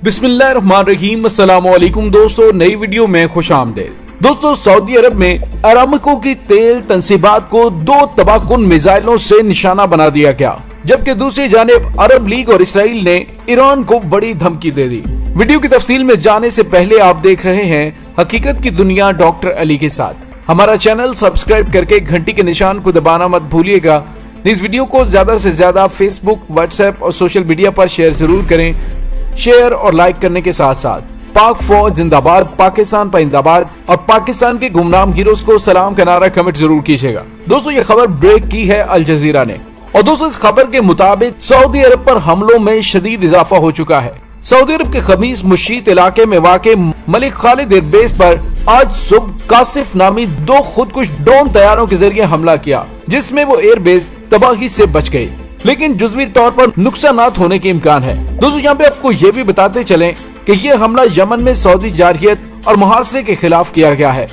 बिस्मिल्लाहिर्रहमानिर्रहीम। अस्सलाम वालेकुम दोस्तों, नई वीडियो में खुश आमदीद। दोस्तों, सऊदी अरब में अरामको की तेल तंसीबात को 2 तबाहकुन मिसाइलों से निशाना बना दिया गया, जबकि दूसरी जानिब अरब लीग और इसराइल ने ईरान को बड़ी धमकी दे दी। वीडियो की तफसील में जाने से पहले आप देख रहे हैं हकीकत की दुनिया डॉक्टर अली के साथ। हमारा चैनल सब्सक्राइब करके घंटी के निशान को दबाना मत भूलिएगा। इस वीडियो को ज्यादा से ज्यादा फेसबुक, व्हाट्सएप और सोशल मीडिया पर शेयर जरूर करें। शेयर और लाइक करने के साथ साथ पाक फौज जिंदाबाद, पाकिस्तान पाइंदाबाद और पाकिस्तान के गुमनाम हीरोज को सलाम का नारा कमेंट जरूर कीजिएगा। दोस्तों, ये खबर ब्रेक की है अल जजीरा ने, और दोस्तों इस खबर के मुताबिक सऊदी अरब पर हमलों में शदीद इजाफा हो चुका है। सऊदी अरब के खमीस मुशीत इलाके में वाक़े मलिक खालिद एयरबेस पर आज सुबह कासिफ नामी 2 खुदकुश ड्रोन तैयारों के जरिए हमला किया, जिसमें वो एयरबेस तबाही से बच गई, लेकिन जुज़वी तौर पर नुकसानात होने के इम्कान है। दोस्तों, यहाँ पे आपको ये भी बताते चलें कि ये हमला यमन में सऊदी जारहियत और मुहासरे के खिलाफ किया गया है।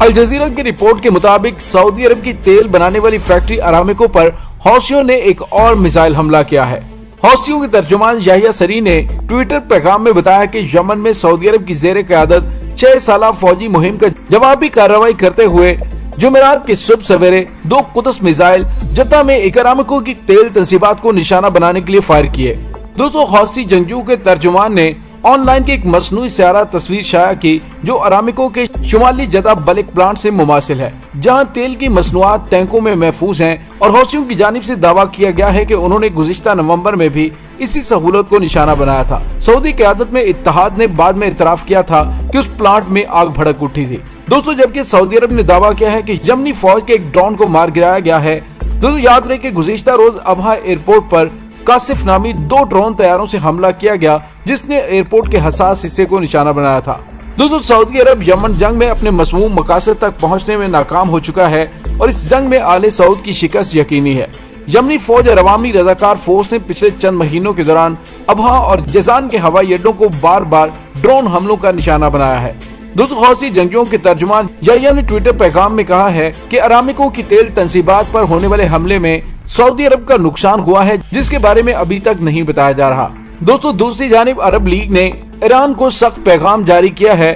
अल जजीरा की रिपोर्ट के मुताबिक सऊदी अरब की तेल बनाने वाली फैक्ट्री अरामिको पर हौसियों ने एक और मिसाइल हमला किया है। हौसियों के तर्जुमान याहिया सरी ने ट्विटर पैगाम में बताया कि यमन में सऊदी अरब की जेर क़यादत 6 साला फौजी मुहिम का जवाबी कार्रवाई करते हुए जुमेरात की सुबह सवेरे 2 कुदस मिसाइल जद्दा में अरामको की तेल तंसीबात को निशाना बनाने के लिए फायर किए। दोस्तों, हौसी जंगजू के तर्जुमान ने ऑनलाइन की एक मसनूई स्यारा तस्वीर शाया की, जो अरामको के शुमाली जद्दा बल्क प्लांट से मुमासिल है, जहां तेल की मसनूआत टैंकों में महफूज हैं। और हौसियों की जानिब से दावा किया गया है कि उन्होंने गुज़िश्ता नवंबर में भी इसी सहूलत को निशाना बनाया था। सऊदी क़यादत में इत्तेहाद ने बाद में इतराफ किया था कि उस प्लांट में आग भड़क उठी थी। दोस्तों, जबकि सऊदी अरब ने दावा किया है कि यमनी फौज के एक ड्रोन को मार गिराया गया है। दोस्तों, याद रहे कि गुज़िश्ता रोज अबहा एयरपोर्ट पर कासिफ नामी 2 ड्रोन तैयारों से हमला किया गया, जिसने एयरपोर्ट के हसास हिस्से को निशाना बनाया था। दोस्तों, सऊदी अरब यमन जंग में अपने मसमूम मकासद तक पहुंचने में नाकाम हो चुका है और इस जंग में आले सऊद की शिकस्त यकीनी है। यमनी फौज और अवामी रजाकार फोर्स ने पिछले चंद महीनों के दौरान अबहा और जजान के हवाई अड्डों को बार बार ड्रोन हमलों का निशाना बनाया है। दोस्तों, हौसी जंगियों के तर्जुमान याहिया ने ट्विटर पैगाम में कहा है कि अरामिको की तेल तंसीबात पर होने वाले हमले में सऊदी अरब का नुकसान हुआ है, जिसके बारे में अभी तक नहीं बताया जा रहा। दोस्तों, दूसरी जानिब अरब लीग ने ईरान को सख्त पैगाम जारी किया है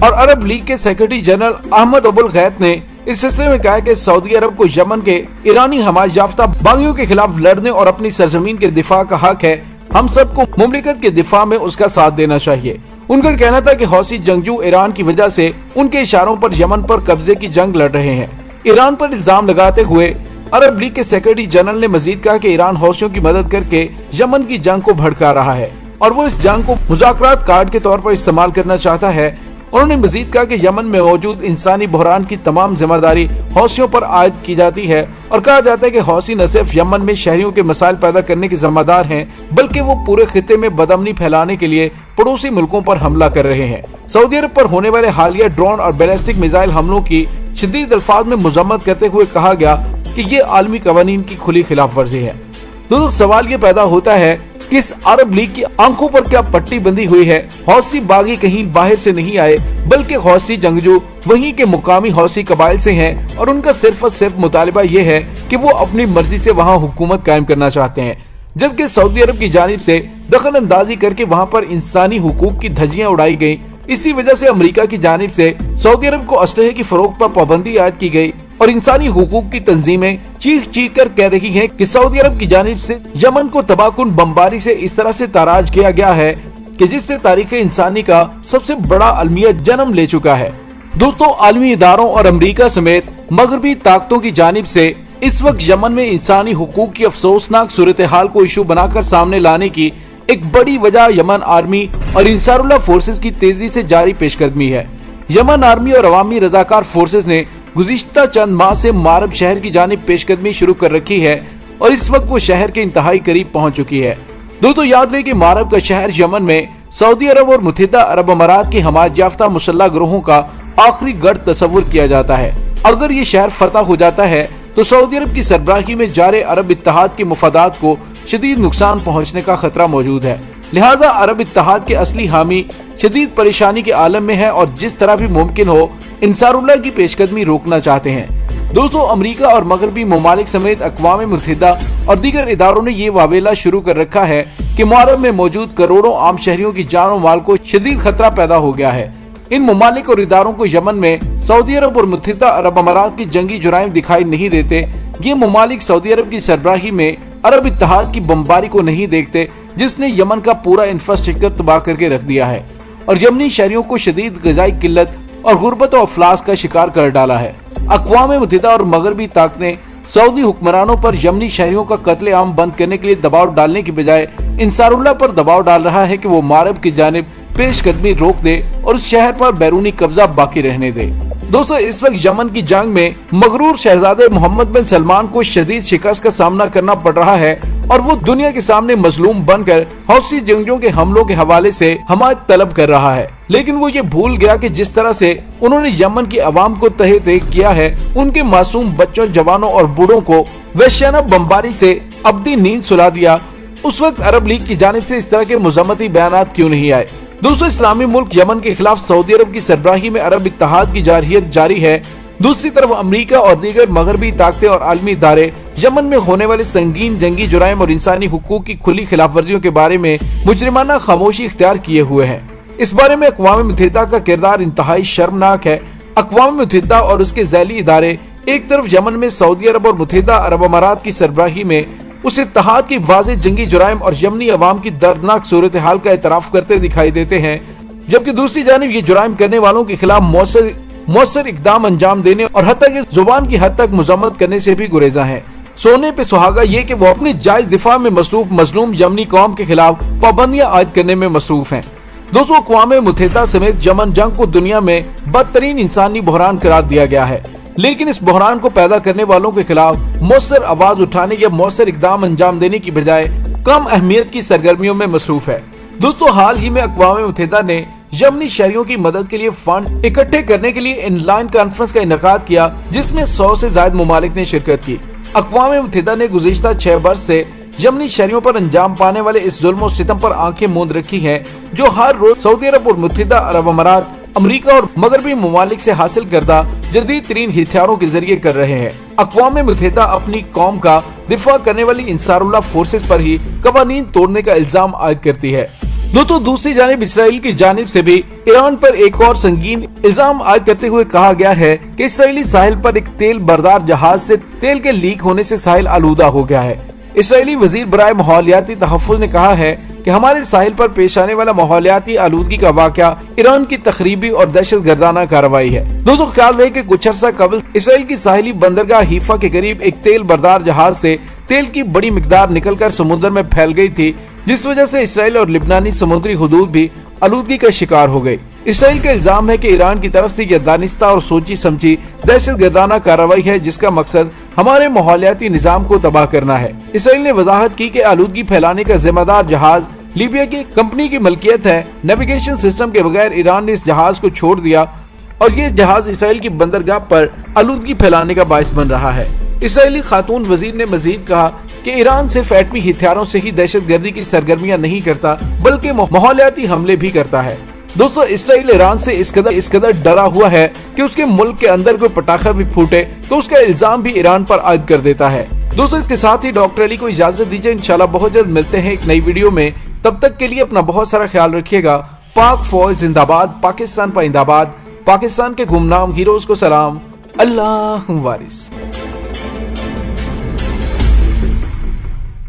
और अरब लीग के सेक्रेटरी जनरल अहमद अबुल गैत ने इस सिलसिले में कहा कि सऊदी अरब को यमन के ईरानी हमायत याफ्ता बागियों के खिलाफ लड़ने और अपनी सरजमीन के दिफा का हक है। हम सबको मुमलिकत के दिफा में उसका साथ देना चाहिए। उनका कहना था कि हौसी जंगजू ईरान की वजह से उनके इशारों पर यमन पर कब्जे की जंग लड़ रहे हैं। ईरान पर इल्जाम लगाते हुए अरब लीग के सेक्रेटरी जनरल ने मजीद कहा कि ईरान हौसियों की मदद करके यमन की जंग को भड़का रहा है और वो इस जंग को मुज़ाकरात कार्ड के तौर पर इस्तेमाल करना चाहता है। उन्होंने मजीद कहा कि यमन में मौजूद इंसानी बहरान की तमाम जिम्मेदारी हौसियों पर आयद की जाती है और कहा जाता है कि हौसी न सिर्फ यमन में शहरियों के मसाइल पैदा करने के जिम्मेदार हैं, बल्कि वो पूरे खित्ते में बदअमनी फैलाने के लिए पड़ोसी मुल्कों पर हमला कर रहे हैं। सऊदी अरब पर होने वाले हालिया ड्रोन और बैलिस्टिक मिसाइल हमलों की शदीद अल्फाज में मजम्मत करते हुए कहा गया कि ये आलमी कवानीन की खुली खिलाफ वर्जी है। दोस्तों, सवाल ये पैदा होता है कि इस अरब लीग की आंखों पर क्या पट्टी बंदी हुई है। हौसी बागी कहीं बाहर से नहीं आए, बल्कि हौसी जंगजू वहीं के मुकामी हौसी कबाइल से हैं और उनका सिर्फ और सिर्फ मुतालिबा ये है कि वो अपनी मर्जी से वहाँ हुकूमत कायम करना चाहते हैं, जबकि सऊदी अरब की जानिब से दखल अंदाजी करके वहाँ पर इंसानी हुकूक की धज्जियां उड़ाई गयी। इसी वजह से अमेरिका की जानिब से सऊदी अरब को असलहे की फरोख्त पर पाबंदी आयद की गई और इंसानी हुकूक की तंजीमें चीख चीख कर कह रही हैं कि सऊदी अरब की जानिब से यमन को तबाहकुन बमबारी से इस तरह से ताराज किया गया है कि जिससे तारीख इंसानी का सबसे बड़ा अलमिया जन्म ले चुका है। दोस्तों, आलमी इदारों और अमेरिका समेत मगरबी ताकतों की जानिब से इस वक्त यमन में इंसानी हुकूक की अफसोसनाक सूरत हाल को इशू बनाकर सामने लाने की एक बड़ी वजह यमन आर्मी और इंसारुल्लाह फोर्सेज की तेजी से जारी पेशकदमी है। यमन आर्मी और अवामी रजाकार फोर्सेज ने गुज़िश्ता चंद माह से मारब शहर की जानिब पेशकदमी शुरू कर रखी है और इस वक्त वो शहर के इंतहाई करीब पहुंच चुकी है। दोस्तों, याद रहे कि मारब का शहर यमन में सऊदी अरब और मुत्तहिदा अरब अमारात की हमायत याफ्ता मुसल्लह ग्रोहों का आखिरी गढ़ तस्वुर किया जाता है। अगर ये शहर फतह हो जाता है तो सऊदी अरब की सरबराही में जारे अरब इत्तेहाद के मुफादात को शदीद नुकसान पहुंचने का खतरा मौजूद है। लिहाजा अरब इत्तेहाद के असली हामी शदीद परेशानी के आलम में है और जिस तरह भी मुमकिन हो इंसारुल्लाह की पेशकदमी रोकना चाहते हैं। दोस्तों, अमेरिका और मगरबी ममालिक समेत अक़वाम मुत्तहिदा और दीगर इदारों ने ये वावेला शुरू कर रखा है कि मुहर्रम में मौजूद करोड़ों आम शहरियों की जान और माल को शदीद खतरा पैदा हो गया है। इन ममालिक और इदारों को यमन में सऊदी अरब और मुत्तहिदा अरब अमारात की जंगी जुराइम दिखाई नहीं देते। ये ममालिक सऊदी अरब की सरबराही में अरब इत्तेहाद की बमबारी को नहीं देखते, जिसने यमन का पूरा इंफ्रास्ट्रक्चर तबाह करके रख दिया है और यमनी शहरियों को शदीद ग़िज़ाई किल्लत और गुर्बत और अफलास का शिकार कर डाला है। अक़वाम मुत्तहिदा और मगरबी ताकतें सऊदी हुक्मरानों पर यमनी शहरियों का कत्ले आम बंद करने के लिए दबाव डालने की बजाय इंसारुल्लाह पर दबाव डाल रहा है कि वो मारब की जानिब पेशकदमी रोक दे और उस शहर पर बैरूनी कब्जा बाकी रहने दे। दोस्तों, इस वक्त यमन की जंग में मगरूर शहजादे मोहम्मद बिन सलमान को शदीद शिकस्त का सामना करना पड़ रहा है और वो दुनिया के सामने मजलूम बनकर हौसी जंगियों के हमलों के हवाले से हमायत तलब कर रहा है। लेकिन वो ये भूल गया कि जिस तरह से उन्होंने यमन की अवाम को तहे तहे किया है, उनके मासूम बच्चों, जवानों और बूढ़ों को वहशियाना बमबारी से अब्दी नींद सुला दिया। उस वक्त अरब लीग की जानिब से इस तरह के मुज़म्मती बयानात क्यों नहीं आए? दोस्तों, इस्लामी मुल्क यमन के खिलाफ सऊदी अरब की सरबराही में अरब इत्तेहाद की जारहियत जारी है। दूसरी तरफ अमेरिका और दीगर मगरबी ताकतें और आलमी इदारे यमन में होने वाले संगीन जंगी जुराइम और इंसानी हुकूक की खुली खिलाफ वर्जियों के बारे में मुजरिमाना खामोशी इख्तियार किए हुए हैं। इस बारे में अक़वाम मुत्तहिदा का किरदार इंतहाई शर्मनाक है। अक़वाम मुत्तहिदा और उसके ज़ैली इदारे एक तरफ यमन में सऊदी अरब और मुत्तहिदा अरब अमारात की सरबराही में उस इत्तेहाद की वाज़ेह जंगी जुराइम और यमनी अवाम की दर्दनाक सूरत हाल का एतराफ़ करते दिखाई देते हैं, जबकि दूसरी जानिब ये जुराइम करने वालों के खिलाफ मौसर इकदाम अंजाम देने और हत्ता कि जुबान की हद तक मज़म्मत करने से भी गुरेजा हैं। सोने पे सुहागा ये कि वो अपनी जायज दिफा में मसरूफ मजलूम यमनी कौम के खिलाफ पाबंदियां आयद करने में मसरूफ हैं। दोस्तों, अक़वाम मुत्तहिदा समेत यमन जंग को दुनिया में बदतरीन इंसानी बहरान करार दिया गया है, लेकिन इस बहरान को पैदा करने वालों के खिलाफ मौसर आवाज उठाने या मौसर इकदाम अंजाम देने की बजाय कम अहमियत की सरगर्मियों में मसरूफ है। दोस्तों, हाल ही में अक़वाम मुत्तहिदा ने यमनी शहरियों की मदद के लिए फंड इकट्ठे करने के लिए ऑनलाइन कॉन्फ्रेंस का इनेकाद किया, जिसमें 100 से ज्यादा ममालिक ने शिरकत की। अक़वाम मुत्तहिदा ने गुज़िश्ता 6 बरस से यमनी शहरियों पर अंजाम पाने वाले इस जुल्म और सितम पर आंखें मूंद रखी हैं, जो हर रोज सऊदी अरब और मुत्तहिदा अरब अमारात, अमेरिका और मगरबी ममालिक से हासिल करदा जदीद तरीन हथियारों के जरिए कर रहे हैं। अक़वाम मुत्तहिदा अपनी कौम का दिफा करने वाली इंसारुल्लाह फोर्सेस पर ही कवानीन तोड़ने का इल्जाम आयद करती है। दोस्तों, दूसरी जानिब इसराइल की जानिब से भी ईरान पर एक और संगीन इल्जाम आयद करते हुए कहा गया है कि इसराइली साहिल पर एक तेल बरदार जहाज से तेल के लीक होने से साहिल आलूदा हो गया है। इसराइली वजीर बराए माहौलियाती तहफ़्फ़ुज़ ने कहा है कि हमारे साहिल पर पेश आने वाला माहौलियाती आलूदगी का वाक़या ईरान की तखरीबी और दहशत गर्दाना कार्रवाई है। दोस्तों, ख्याल रहे कि कुछ अर्सा कबल इसराइल की साहिली बंदरगाह हीफा के करीब एक तेल बरदार जहाज से तेल की बड़ी मिकदार निकलकर समुद्र में फैल गई थी, जिस वजह से इसराइल और लिबनानी समुद्री हुदूद भी आलूदगी का शिकार हो गई। इसराइल का इल्जाम है कि ईरान की तरफ से यह दानिस्ता और सोची समझी दहशत गर्दाना कार्रवाई है, जिसका मकसद हमारे माहौलियाती निजाम को तबाह करना है। इसराइल ने वजाहत की कि आलूदगी फैलाने का जिम्मेदार जहाज लीबिया की कंपनी की मलकियत है। नेविगेशन सिस्टम के बगैर ईरान ने इस जहाज को छोड़ दिया और ये जहाज इसराइल की बंदरगाह पर आलूदगी फैलाने का बायस बन रहा है। इसराइली खातून वजीर ने मजीद कहा कि ईरान सिर्फ एटमी हथियारों से ही दहशत गर्दी की सरगर्मियां नहीं करता, बल्कि माहौलियाती हमले भी करता है। दोस्तों, इसराइल ईरान से इस कदर डरा हुआ है कि उसके मुल्क के अंदर कोई पटाखा भी फूटे तो उसका इल्जाम भी ईरान पर आयद कर देता है। दोस्तों, इसके साथ ही डॉक्टर अली को इजाजत दीजिए। इंशाल्लाह बहुत जल्द मिलते हैं एक नई वीडियो में। तब तक के लिए अपना बहुत सारा ख्याल रखिएगा। पाक फौज जिंदाबाद, पाकिस्तान पाइंदाबाद, पाकिस्तान के गुमनाम हीरोज को सलाम। अल्लाह वारिस।